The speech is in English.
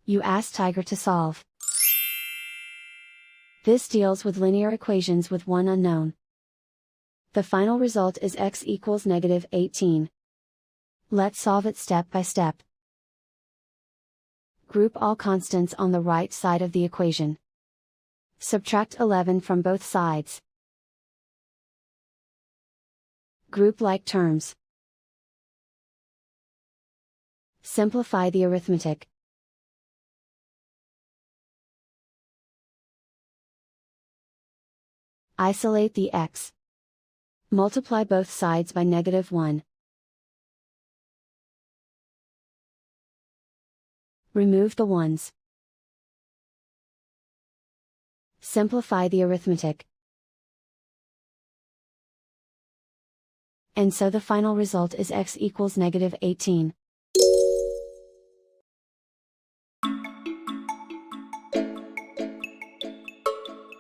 You ask Tiger to solve. This deals with linear equations with one unknown. The final result is x equals -18. Let's solve it step by step. Group all constants on the right side of the equation. Subtract 11 from both sides. Group like terms. Simplify the arithmetic. Isolate the x. Multiply both sides by -1. Remove the ones. Simplify the arithmetic. And so the final result is x equals -18.